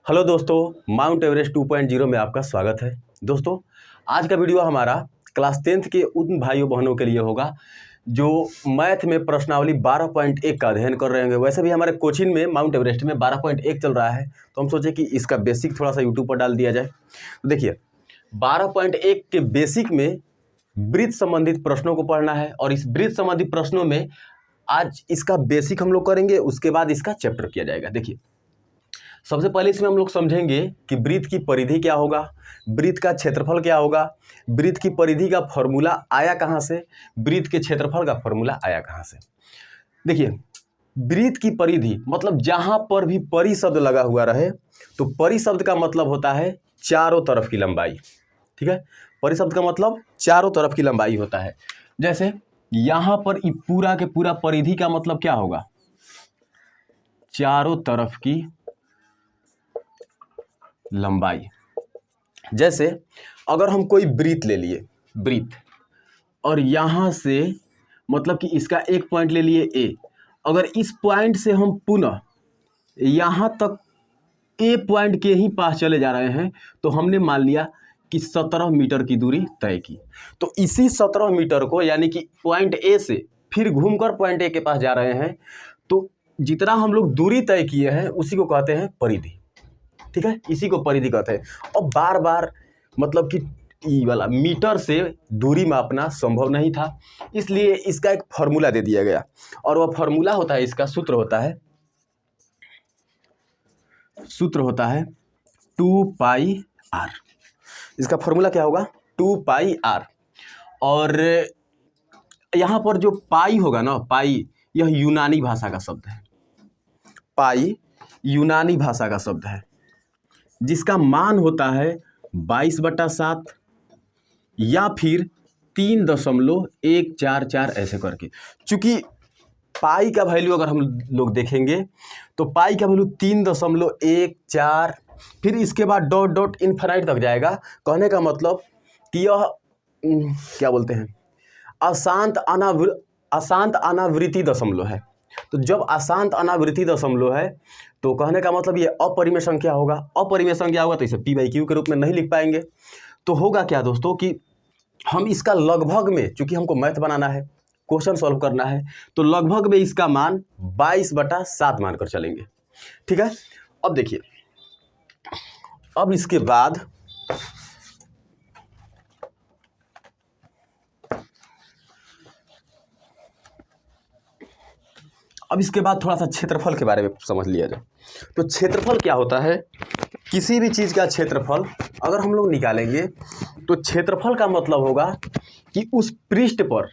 Hello दोस्तों, mount Everest 2.0 में आपका स्वागत है। दोस्तों, आज का वीडियो हमारा क्लास 10th के उन भाइयों बहनों के लिए होगा जो मैथ में प्रश्नावली 12.1 का अध्ययन कर रहे होंगे। वैसे भी हमारे कोचिंग में माउंट एवरेस्ट में 12.1 चल रहा है, तो हम सोचे कि इसका बेसिक थोड़ा सा यूट्यूब पर डाल दिया जाए। तो देखिए, 12.1 के बेसिक में वृत्त संबंधित प्रश्नों को पढ़ना है और इस वृत्त संबंधित प्रश्नों में आज इसका बेसिक हम लोग करेंगे, उसके बाद इसका चैप्टर किया जाएगा। देखिए, सबसे पहले इसमें हम लोग समझेंगे कि वृत्त की परिधि क्या होगा, वृत्त का क्षेत्रफल क्या होगा, वृत्त की परिधि का फॉर्मूला आया कहाँ से, वृत्त के क्षेत्रफल का फॉर्मूला आया कहाँ से। देखिए, वृत्त की परिधि मतलब जहाँ पर भी परि शब्द लगा हुआ रहे, तो परि शब्द का मतलब होता है चारों तरफ की लंबाई। ठीक है, परि शब्द का मतलब चारों तरफ की लंबाई होता है। जैसे यहाँ पर पूरा के पूरा परिधि का मतलब क्या होगा, चारों तरफ की लंबाई। जैसे अगर हम कोई वृत्त ले लिए, वृत्त, और यहाँ से मतलब कि इसका एक पॉइंट ले लिए ए, अगर इस पॉइंट से हम पुनः यहाँ तक ए पॉइंट के ही पास चले जा रहे हैं, तो हमने मान लिया कि 17 मीटर की दूरी तय की। तो इसी 17 मीटर को यानी कि पॉइंट ए से फिर घूमकर पॉइंट ए के पास जा रहे हैं, तो जितना हम लोग दूरी तय किए हैं उसी को कहते हैं परिधि। ठीक है, इसी को परिधि कहते हैं। और बार बार मतलब कि ई वाला मीटर से दूरी मापना संभव नहीं था, इसलिए इसका एक फॉर्मूला दे दिया गया, और वह फॉर्मूला होता है, इसका सूत्र होता है 2 पाई आर। इसका फॉर्मूला क्या होगा, 2 पाई आर। और यहाँ पर जो पाई होगा ना, पाई, यह यूनानी भाषा का शब्द है। पाई यूनानी भाषा का शब्द है, जिसका मान होता है 22/7 या फिर 3.144 ऐसे करके। चूंकि पाई का वैल्यू अगर हम लोग देखेंगे तो पाई का वैल्यू 3.14, फिर इसके बाद डॉट डॉट इन्फिनाइट तक जाएगा। कहने का मतलब कि यह क्या बोलते हैं, अशांत अनावृति दशमलव है। तो जब अशांत अनावृति दशमलव है तो कहने का मतलब ये अपरिमेय संख्या होगा। अपरिमेय संख्या होगा तो इसे p/q के रूप में नहीं लिख पाएंगे। तो होगा क्या दोस्तों कि हम इसका लगभग में, चूंकि हमको मैथ बनाना है, क्वेश्चन सॉल्व करना है, तो लगभग में इसका मान 22/7 मानकर चलेंगे। ठीक है, अब देखिए, अब इसके बाद थोड़ा सा क्षेत्रफल के बारे में समझ लिया जाए। तो क्षेत्रफल क्या होता है, किसी भी चीज़ का क्षेत्रफल अगर हम लोग निकालेंगे तो क्षेत्रफल का मतलब होगा कि उस पृष्ठ पर,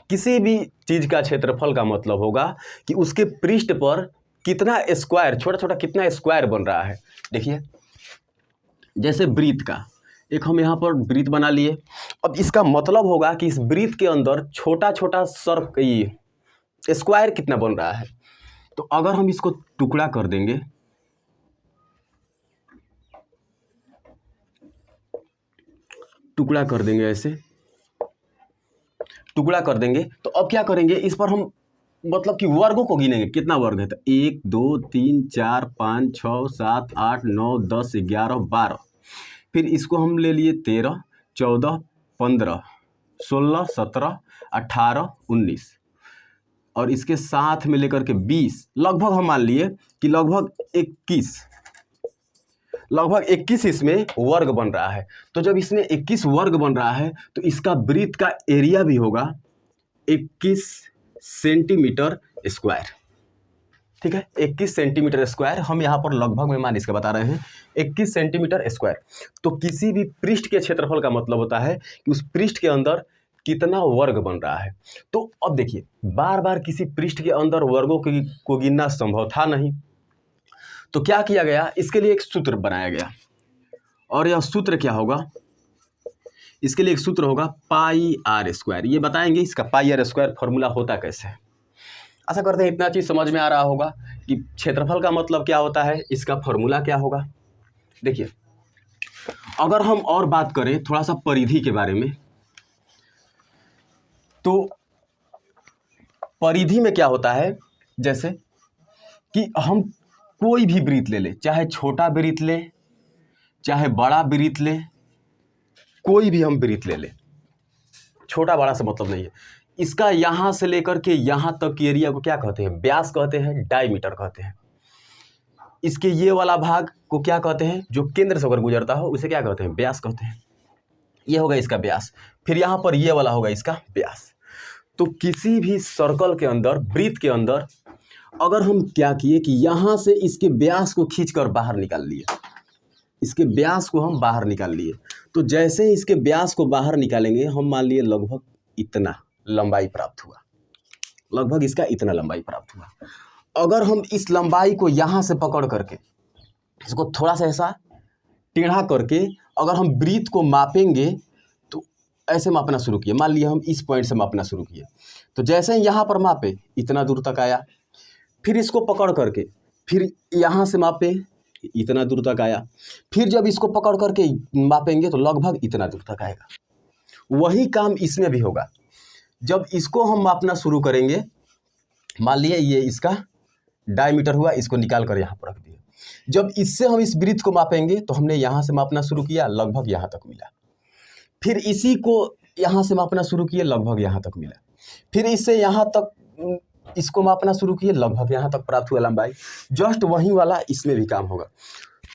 किसी भी चीज़ का क्षेत्रफल का मतलब होगा कि उसके पृष्ठ पर कितना स्क्वायर, छोटा छोटा कितना स्क्वायर बन रहा है। देखिए, जैसे वृत्त का एक हम यहाँ पर वृत्त बना लिए। अब इसका मतलब होगा कि इस वृत्त के अंदर छोटा छोटा स्क्वायर कितना बन रहा है। तो अगर हम इसको टुकड़ा कर देंगे, ऐसे टुकड़ा कर देंगे, तो अब क्या करेंगे, इस पर हम मतलब कि वर्गों को गिनेंगे, कितना वर्ग है। तो 1 2 3 4 5 6 7 8 9 10 11 12, फिर इसको हम ले लिए 13 14 15 16 17 18 19, और इसके साथ में लेकर के 20, लगभग हम मान लिए कि लगभग 21 इसमें वर्ग बन रहा है। तो जब इसमें 21 वर्ग बन रहा है तो इसका वृत्त का एरिया भी होगा 21 सेंटीमीटर स्क्वायर। ठीक है, 21 सेंटीमीटर स्क्वायर। हम यहाँ पर लगभग में मान इसका बता रहे हैं 21 सेंटीमीटर स्क्वायर। तो किसी भी पृष्ठ के क्षेत्रफल का मतलब होता है कि उस पृष्ठ के अंदर कितना वर्ग बन रहा है। तो अब देखिए, बार बार किसी पृष्ठ के अंदर वर्गों को गिनना संभव था नहीं, तो क्या किया गया, इसके लिए एक सूत्र बनाया गया। और यह सूत्र क्या होगा, इसके लिए एक सूत्र होगा पाई आर स्क्वायर। ये बताएंगे इसका पाई आर स्क्वायर फॉर्मूला होता कैसे है। आशा करते हैं इतना चीज़ समझ में आ रहा होगा कि क्षेत्रफल का मतलब क्या होता है, इसका फॉर्मूला क्या होगा। देखिए, अगर हम और बात करें थोड़ा सा परिधि के बारे में, तो परिधि में क्या होता है, जैसे कि हम कोई भी वृत्त ले ले, चाहे छोटा वृत्त ले चाहे बड़ा वृत्त ले, कोई भी हम वृत्त ले ले, छोटा बड़ा से मतलब नहीं है। इसका यहाँ से लेकर के यहाँ तक की एरिया को क्या कहते हैं? व्यास कहते हैं, डायमीटर कहते हैं। इसके ये वाला भाग को क्या कहते हैं? जो केंद्र से होकर गुजरता हो उसे क्या कहते हैं? व्यास कहते हैं। ये होगा इसका व्यास। फिर यहाँ पर ये वाला होगा इसका व्यास। तो किसी भी सर्कल के अंदर, वृत्त के अंदर अगर हम क्या किए कि यहाँ से इसके व्यास को खींचकर बाहर निकाल लिए, इसके व्यास को हम बाहर निकाल लिए, तो जैसे ही इसके व्यास को बाहर निकालेंगे हम मान लिए लगभग इतना लंबाई प्राप्त हुआ, लगभग इसका इतना लंबाई प्राप्त हुआ। अगर हम इस लंबाई को यहाँ से पकड़ करके इसको थोड़ा सा ऐसा टेढ़ा करके अगर हम वृत्त को मापेंगे तो ऐसे मापना शुरू किए, मान लिया हम इस पॉइंट से मापना शुरू किए, तो जैसे ही यहाँ पर मापे इतना दूर तक आया, फिर इसको पकड़ करके फिर यहाँ से मापे इतना दूर तक आया, फिर जब इसको पकड़ करके मापेंगे तो लगभग इतना दूर तक आएगा। वही काम इसमें भी होगा। जब इसको हम मापना शुरू करेंगे, मान लिए ये इसका डायमीटर हुआ, इसको निकाल कर यहाँ पर रख दिया। जब इससे हम इस वृत्त को मापेंगे तो हमने यहाँ से मापना शुरू किया, लगभग यहाँ तक मिला। फिर इसी को यहाँ से मापना शुरू किए, लगभग यहाँ तक मिला। फिर इससे यहाँ तक इसको मापना शुरू किए, लगभग यहाँ तक प्राप्त हुआ लंबाई। जस्ट वही वाला इसमें भी काम होगा।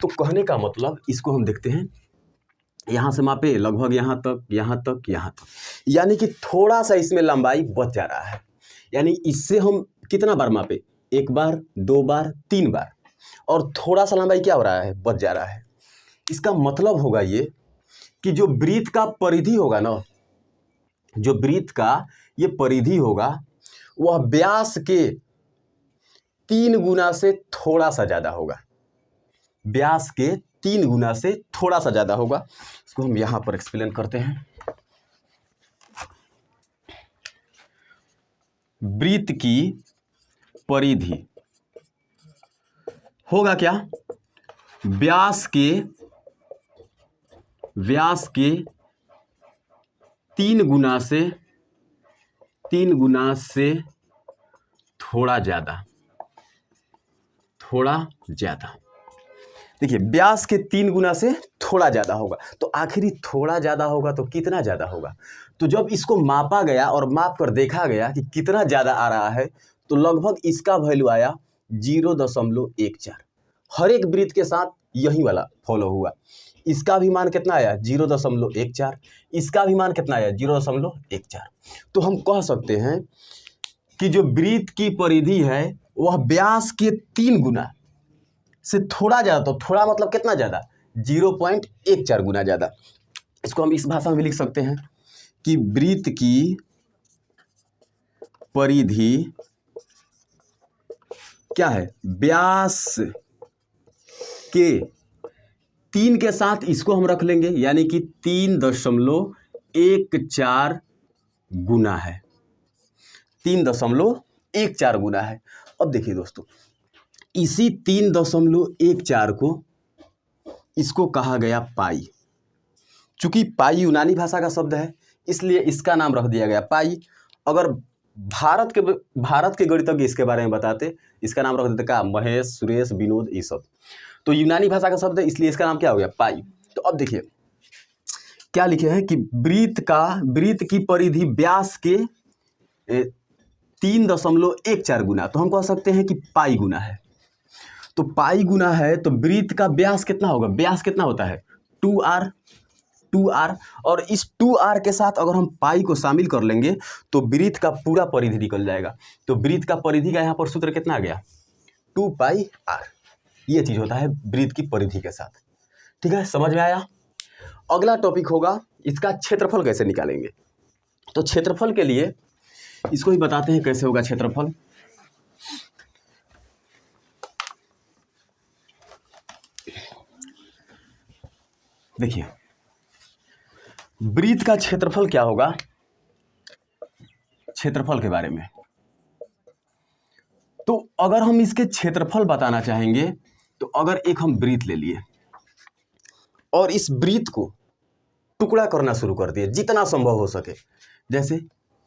तो कहने का मतलब, इसको हम देखते हैं, यहाँ से मापे लगभग यहाँ तक, यहाँ तक, यहाँ तक, यानी कि थोड़ा सा इसमें लंबाई बच जा रहा है। यानी इससे हम कितना बार मापे? एक बार, दो बार, तीन बार, और थोड़ा सा लंबाई क्या हो रहा है? बच जा रहा है। इसका मतलब होगा ये कि जो वृत्त का परिधि होगा ना, जो वृत्त का ये परिधि होगा वह व्यास के 3 गुना से थोड़ा सा ज़्यादा होगा, व्यास के 3 गुना से थोड़ा सा ज़्यादा होगा। इसको हम यहाँ पर एक्सप्लेन करते हैं। वृत्त की परिधि होगा क्या? व्यास के 3 गुना से थोड़ा ज़्यादा। देखिए, व्यास के 3 गुना से थोड़ा ज़्यादा होगा। तो आखिरी थोड़ा ज़्यादा होगा तो कितना ज़्यादा होगा? तो जब इसको मापा गया और माप कर देखा गया कि कितना ज़्यादा आ रहा है, तो लगभग इसका वैल्यू आया 0.14। हर एक वृत्त के साथ यही वाला फॉलो हुआ। इसका भी मान कितना आया? 0.14। इसका भी मान कितना आया? 0.14। तो हम कह सकते हैं कि जो वृत्त की परिधि है वह व्यास के 3 गुना से थोड़ा ज़्यादा, तो थोड़ा मतलब कितना ज़्यादा? 0.14 गुना ज़्यादा। इसको हम इस भाषा में भी लिख सकते हैं कि वृत्त की परिधि क्या है? व्यास के 3 के साथ इसको हम रख लेंगे, यानी कि 3.14 गुना है, 3.14 गुना है। अब देखिए दोस्तों, इसी 3.14 को इसको कहा गया पाई। चूंकि पाई यूनानी भाषा का शब्द है इसलिए इसका नाम रख दिया गया पाई। अगर भारत के गणितज्ञ इसके बारे में बताते, इसका नाम रख देते क्या? महेश, सुरेश, विनोद, ये सब। तो यूनानी भाषा का शब्द है इसलिए इसका नाम क्या हो गया? पाई। तो अब देखिए क्या लिखे हैं कि वृत्त की परिधि व्यास के 3.14 गुना, तो हम कह सकते हैं कि पाई गुना है। तो पाई गुना है तो वृत्त का व्यास कितना होगा? व्यास कितना होता है? 2r। और इस 2r के साथ अगर हम पाई को शामिल कर लेंगे तो वृत्त का पूरा परिधि निकल जाएगा। तो वृत्त का परिधि का यहाँ पर सूत्र कितना आ गया? 2πr। ये चीज़ होता है वृत्त की परिधि के साथ। ठीक है, समझ में आया? अगला टॉपिक होगा इसका क्षेत्रफल कैसे निकालेंगे। तो क्षेत्रफल के लिए इसको ही बताते हैं कैसे होगा क्षेत्रफल। देखिए, वृत्त का क्षेत्रफल क्या होगा? क्षेत्रफल के बारे में तो अगर हम इसके क्षेत्रफल बताना चाहेंगे तो अगर एक हम वृत्त ले लिए और इस वृत्त को टुकड़ा करना शुरू कर दिए जितना संभव हो सके, जैसे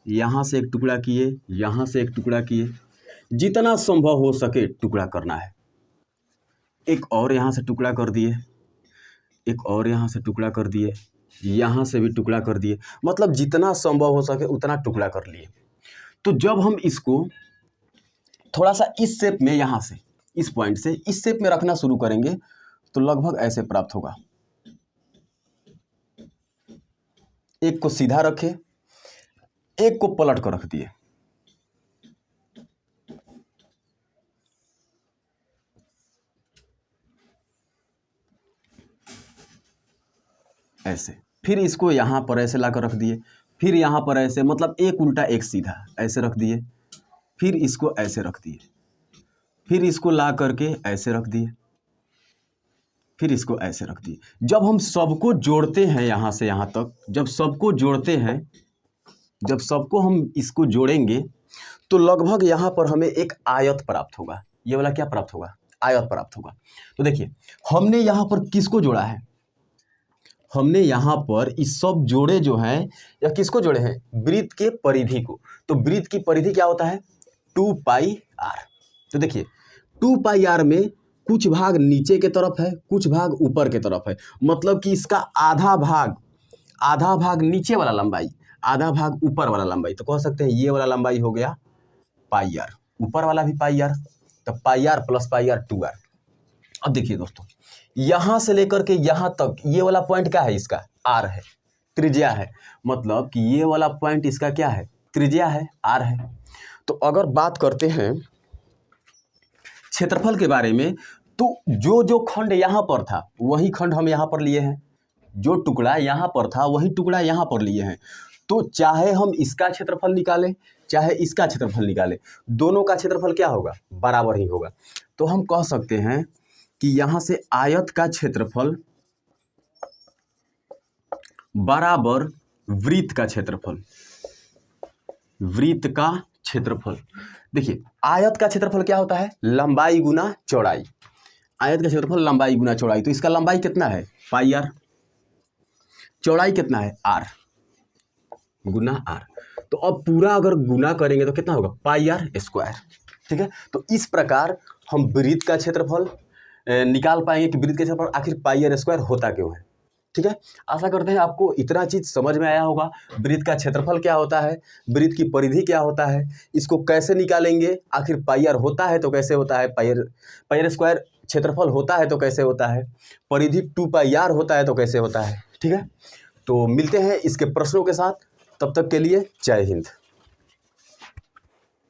यहाँ से एक टुकड़ा किए, यहाँ से एक टुकड़ा किए, जितना संभव हो सके टुकड़ा करना है। एक और यहाँ से टुकड़ा कर दिए, एक और यहाँ से टुकड़ा कर दिए, यहाँ से भी टुकड़ा कर दिए, मतलब जितना संभव हो सके उतना टुकड़ा कर लिए। तो जब हम इसको थोड़ा सा इस शेप में, यहाँ से इस पॉइंट से इस शेप में रखना शुरू करेंगे तो लगभग ऐसे प्राप्त होगा। एक को सीधा रखे, एक को पलट कर रख दिए, ऐसे। फिर इसको यहाँ पर ऐसे ला कर रख दिए, फिर यहाँ पर ऐसे, मतलब एक उल्टा एक सीधा ऐसे रख दिए, फिर इसको ऐसे रख दिए, फिर इसको ला करके ऐसे रख दिए, फिर इसको ऐसे रख दिए। जब हम सबको जोड़ते हैं यहाँ से यहाँ तक, जब सबको जोड़ते हैं, जब सबको हम इसको जोड़ेंगे तो लगभग यहाँ पर हमें एक आयत प्राप्त होगा। ये वाला क्या प्राप्त होगा? आयत प्राप्त होगा। तो देखिए हमने यहाँ पर किसको जोड़ा है? हमने यहाँ पर इस सब जोड़े जो हैं, या किसको जोड़े हैं? वृत्त के परिधि को। तो वृत्त की परिधि क्या होता है? 2πr। तो देखिए 2πr में कुछ भाग नीचे के तरफ है, कुछ भाग ऊपर के तरफ है, मतलब कि इसका आधा भाग नीचे वाला लंबाई, आधा भाग ऊपर वाला लंबाई। तो कह सकते हैं ये वाला लंबाई हो गया πr, ऊपर वाला भी πr, तो πr प्लस πr 2r। अब देखिए दोस्तों, यहाँ से लेकर के यहाँ तक ये वाला पॉइंट क्या है? इसका r है, त्रिज्या है, मतलब कि ये वाला पॉइंट इसका क्या है? त्रिज्या है, r है। तो अगर बात करते हैं क्षेत्रफल के बारे में, तो जो जो खंड यहाँ पर था वही खंड हम यहाँ पर लिए हैं, जो टुकड़ा यहाँ पर था वही टुकड़ा यहाँ पर लिए हैं। तो चाहे हम इसका क्षेत्रफल निकालें चाहे इसका क्षेत्रफल निकालें, दोनों का क्षेत्रफल क्या होगा? बराबर ही होगा। तो हम कह सकते हैं कि यहाँ से आयत का क्षेत्रफल बराबर वृत्त का क्षेत्रफल, वृत्त का क्षेत्रफल। देखिए आयत का क्षेत्रफल क्या होता है? लंबाई गुना चौड़ाई। आयत का क्षेत्रफल लंबाई गुना चौड़ाई। तो इसका लंबाई कितना है? πr, चौड़ाई कितना है? r गुना r। तो अब पूरा अगर गुना करेंगे तो कितना होगा? πr²। ठीक है, तो इस प्रकार हम वृत्त का क्षेत्रफल निकाल पाएंगे कि वृत्त का क्षेत्रफल आखिर πr² होता क्यों है। ठीक है, आशा करते हैं आपको इतना चीज़ समझ में आया होगा। वृत्त का क्षेत्रफल क्या होता है, वृत्त की परिधि क्या होता है, इसको कैसे निकालेंगे, आखिर πr होता है तो कैसे होता है, πr² क्षेत्रफल होता है तो कैसे होता है, परिधि 2πr होता है तो कैसे होता है। ठीक है, तो मिलते हैं इसके प्रश्नों के साथ, तब तक के लिए जय हिंद।